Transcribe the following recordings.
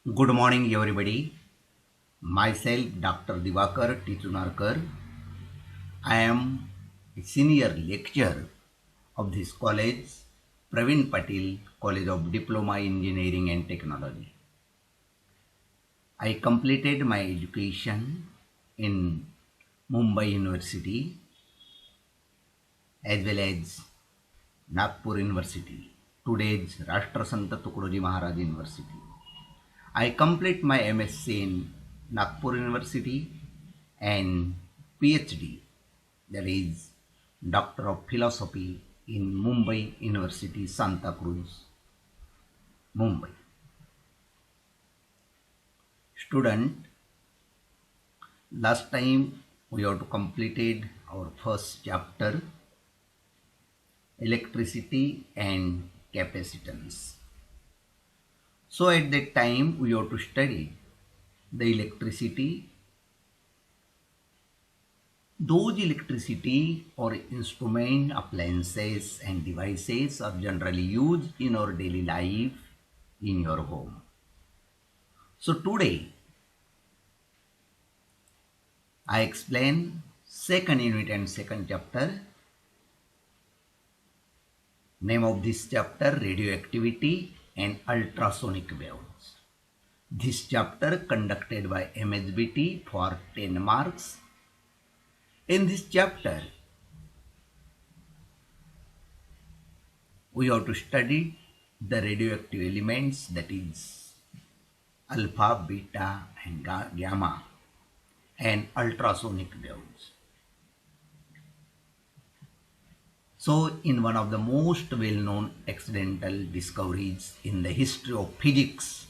Good morning, everybody. Myself, Dr. Divakar Tichunarkar. I am a senior lecturer of this college, Praveen Patil College of Diploma Engineering and Technology. I completed my education in Mumbai University as well as Nagpur University, today's Rashtrasanta Tukadoji Maharaj University. I complete my MSc in Nagpur University and PhD, that is Doctor of Philosophy in Mumbai University, Santa Cruz, Mumbai. Student, last time we have completed our first chapter, electricity and capacitance. So at that time we have to study the electricity. Those electricity or instrument, appliances and devices are generally used in our daily life in your home. So today I explain second unit and second chapter. Name of this chapter, radioactivity and ultrasonic waves. This chapter conducted by MSBT for 10 marks. In this chapter we have to study the radioactive elements, that is alpha, beta and gamma and ultrasonic waves. So in one of the most well-known accidental discoveries in the history of physics,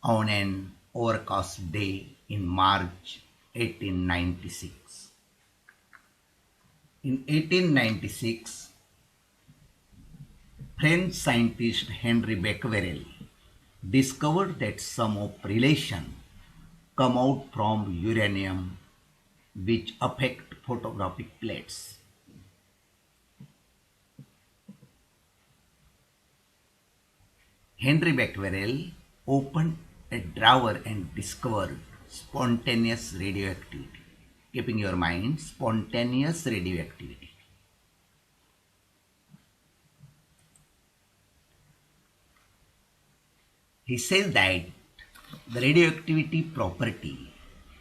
on an overcast day in March 1896. In 1896, French scientist Henri Becquerel discovered that some of relation come out from uranium which affect photographic plates. Henri Becquerel opened a drawer and discovered spontaneous radioactivity. Keeping your mind, spontaneous radioactivity. He says that the radioactivity property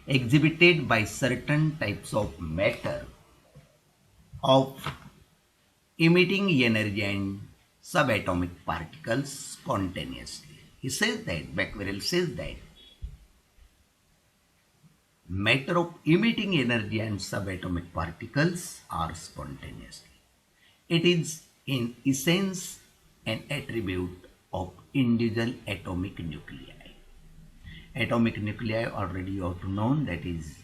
exhibited by certain types of matter of emitting energy and subatomic particles spontaneously. He says that, Becquerel says that matter of emitting energy and subatomic particles are spontaneously. It is in essence an attribute of individual atomic nuclei. Atomic nuclei already you have to know, that is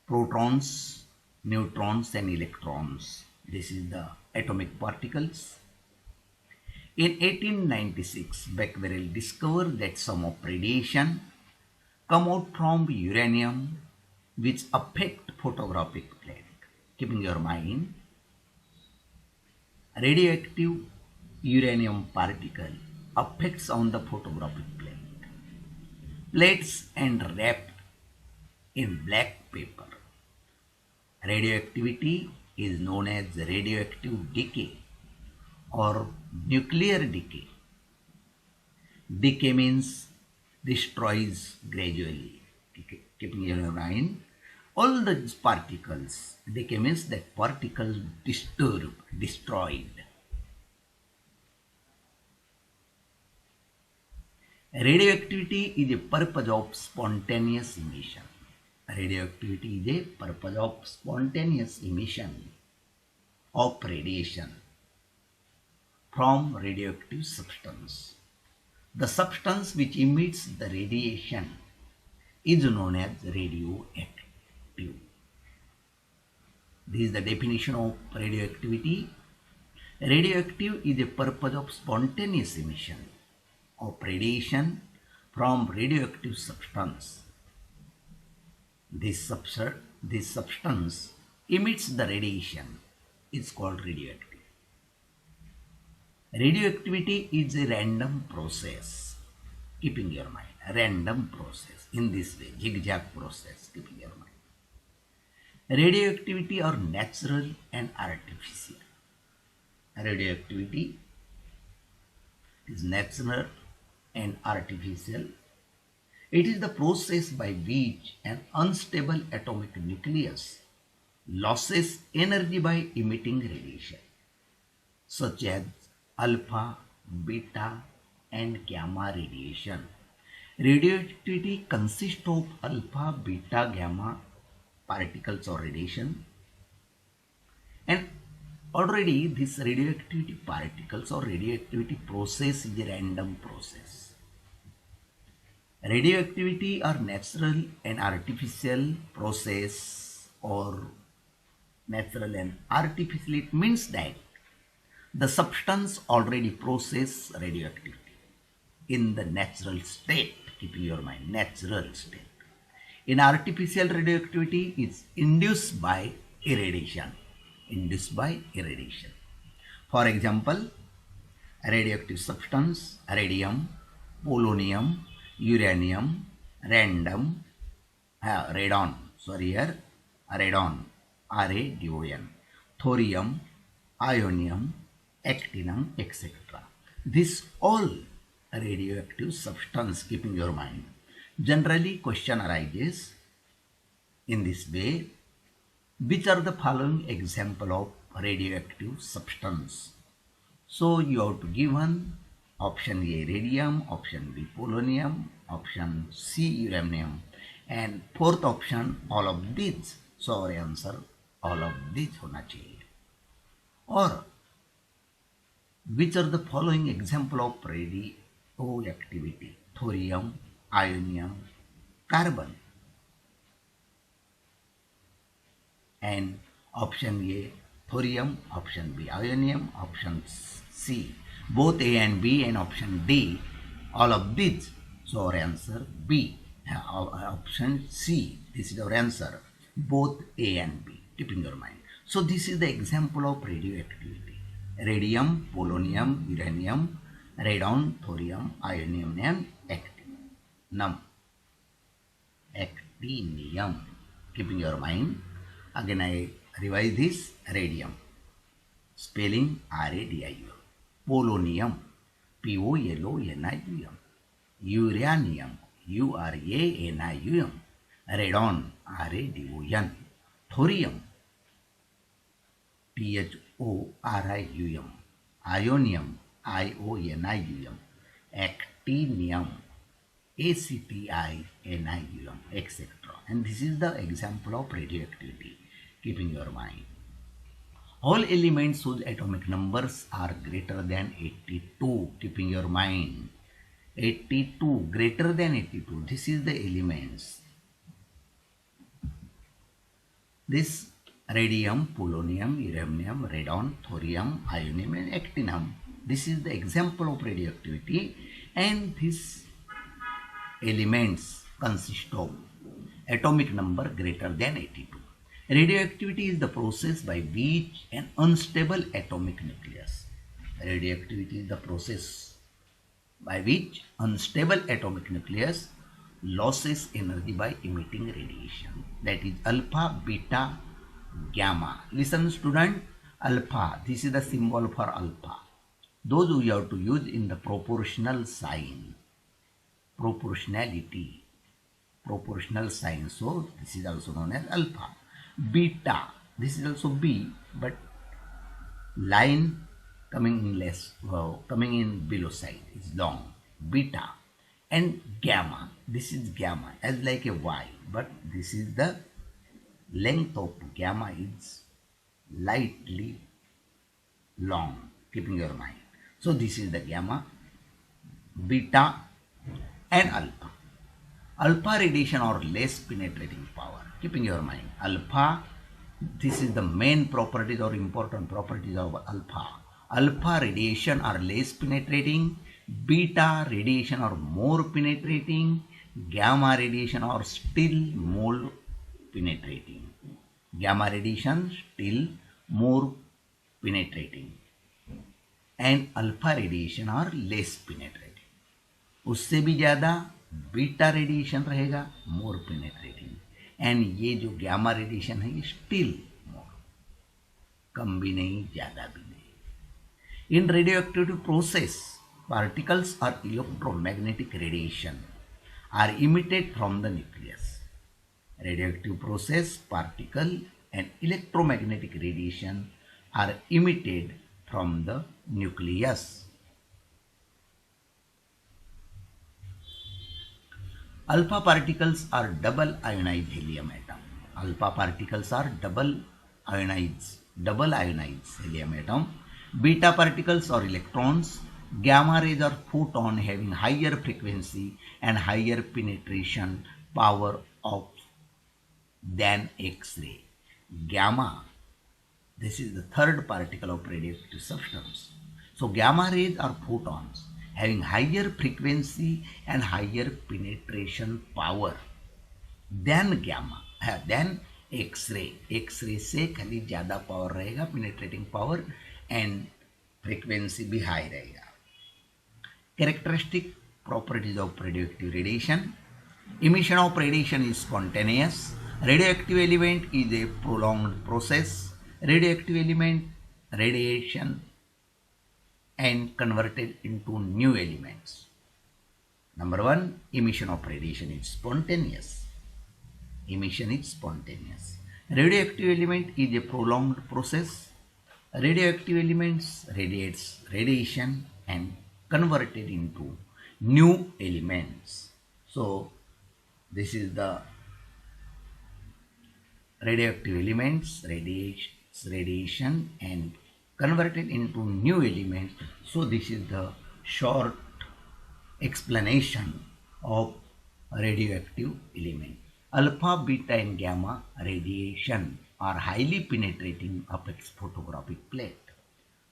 protons, neutrons and electrons. This is the atomic particles. In 1896, Becquerel discovered that some of radiation come out from uranium which affect photographic plate. Keeping your mind, radioactive uranium particle affects on the photographic plate. Plates and wrapped in black paper. Radioactivity is known as radioactive decay or nuclear decay. Decay means destroys gradually. Keeping in your mind, all the particles, decay means that particles disturbed, destroyed. Radioactivity is a purpose of spontaneous emission. Radioactivity is a purpose of spontaneous emission of radiation from radioactive substance. The substance which emits the radiation is known as radioactive. This is the definition of radioactivity. Radioactive is a purpose of spontaneous emission of radiation from radioactive substance. This substance emits the radiation is called radioactive. Radioactivity is a random process. keeping your mind. Random process, in this way, zigzag process, keeping your mind. Radioactivity or natural and artificial. Radioactivity is natural and artificial. It is the process by which an unstable atomic nucleus loses energy by emitting radiation, such as alpha, beta, and gamma radiation. Radioactivity consists of alpha, beta, gamma particles or radiation, and already this radioactivity particles or radioactivity process is a random process. Radioactivity are natural and artificial process, or natural and artificial, it means that the substance already process radioactivity in the natural state, keeping your mind, natural state. In artificial, radioactivity is induced by irradiation. Induced by irradiation. For example, radioactive substance, radium, polonium, uranium, radon, R-A-D-O-N, thorium, ionium, actinium, etc. This all radioactive substance, keeping your mind. Generally, question arises in this way: which are the following example of radioactive substance? So you have to give one: option A radium, option B polonium, option C uranium, and fourth option all of these. So our answer all of these होना चाहिए. Or which are the following example of radioactivity? Thorium, ionium, carbon. And option A thorium, option B ionium, option C both A and B, and option D all of these. So our answer B, option C, this is our answer, both A and B, keeping your mind. So this is the example of radioactivity: radium, polonium, uranium, radon, thorium, ionium, and actinium, keeping your mind. Again I revise this: radium, spelling R-A-D-I-U-M, polonium, P-O-L-O-N-I-U-M, uranium, U-R-A-N-I-U-M, radon, R-A-D-O-N, thorium, T-H-O-R-I-U-M, ionium, I-O-N-I-U-M, actinium, A-C-T-I-N-I-U-M, etc. And this is the example of radioactivity, keeping your mind. All elements whose atomic numbers are greater than 82, keeping your mind. 82, greater than 82, this is the elements. This radium, polonium, uranium, radon, thorium, ionium, and actinium. This is the example of radioactivity, and these elements consist of atomic number greater than 82. Radioactivity is the process by which an unstable atomic nucleus. Radioactivity is the process by which unstable atomic nucleus loses energy by emitting radiation. That is alpha, beta, gamma. Listen student, alpha, this is the symbol for alpha. Those we have to use in the proportional sign. Proportionality. Proportional sign. So this is also known as alpha. Beta, this is also B, but line coming in less, coming in below side is long. Beta. And gamma, this is gamma as like a Y, but this is the length of gamma is lightly long, keeping your mind. So this is the gamma, beta, and alpha. Alpha radiation or less penetrating power, keeping your mind. Alpha, this is the main properties or important properties of alpha. Alpha radiation are less penetrating, beta radiation are more penetrating, gamma radiation are still more penetrating. Gamma radiation still more penetrating, and alpha radiation are less penetrating. उससे भी ज़्यादा beta radiation रहेगा, मोर penetrating, and ये जो gamma radiation है ये still more, कम भी नहीं ज़्यादा भी नहीं। In radioactivity process particles or electromagnetic radiation are emitted from the nucleus. Radioactive process, particle and electromagnetic radiation are emitted from the nucleus. Alpha particles are double ionized helium atom. Alpha particles are double ionized helium atom. Beta particles or electrons. Gamma rays are photon having higher frequency and higher penetration power of than X-ray. Gamma, this is the third particle of radioactive substance. So gamma rays are photons having higher frequency and higher penetration power than gamma, than X-ray. X-ray से खाली ज़्यादा power रहेगा, penetrating power and frequency भी high रहेगा. Characteristic properties of radioactive radiation. Emission of radiation is spontaneous. Radioactive element is a prolonged process. Radioactive element radiation and converted into new elements. Number one, emission of radiation is spontaneous. Emission is spontaneous. Radioactive element is a prolonged process. Radioactive elements radiates radiation and converted into new elements. So this is the radioactive elements, radiation and converted into new elements. So this is the short explanation of radioactive element. Alpha, beta and gamma radiation are highly penetrating affects photographic plate.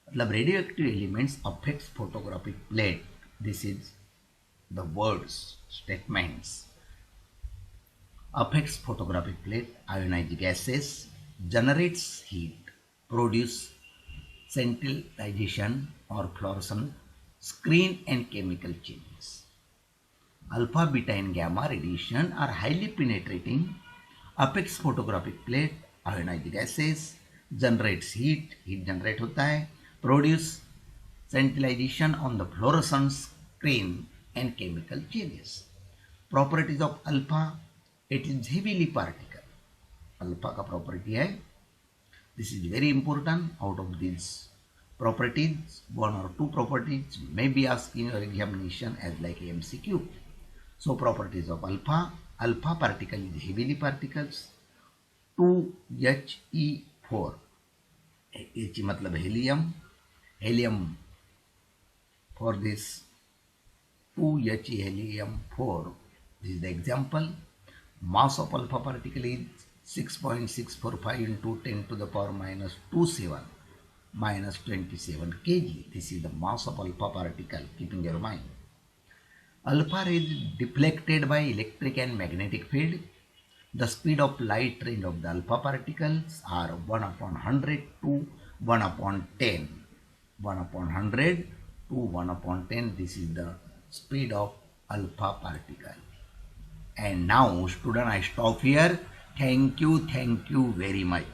मतलब radioactive elements affects photographic plate. This is the words, statements. Affects photographic plate, ionized gases, generates heat, produce scintillation or fluorescence, screen and chemical changes. Alpha, beta and gamma radiation are highly penetrating, affects photographic plate, ionized gases, generates heat generate होता है, produce scintillation on the fluorescence screen and chemical changes. Properties of alpha, it is heavily particle. Alpha का property है, this is very important. Out of these properties, one or two properties may be asked in your examination as like a MCQ. So properties of alpha, alpha particle is heavily particles, 2He4, H मतलब helium, helium for this 2He helium-4, this is the example. Mass of alpha particle is 6.645 into 10 to the power minus 27 minus 27 kg. This is the mass of alpha particle, keeping your mind. Alpha is deflected by electric and magnetic field. The speed of light range of the alpha particles are 1 upon 100 to 1 upon 10. 1 upon 100 to 1 upon 10. This is the speed of alpha particle. And now student, I stop here. Thank you very much.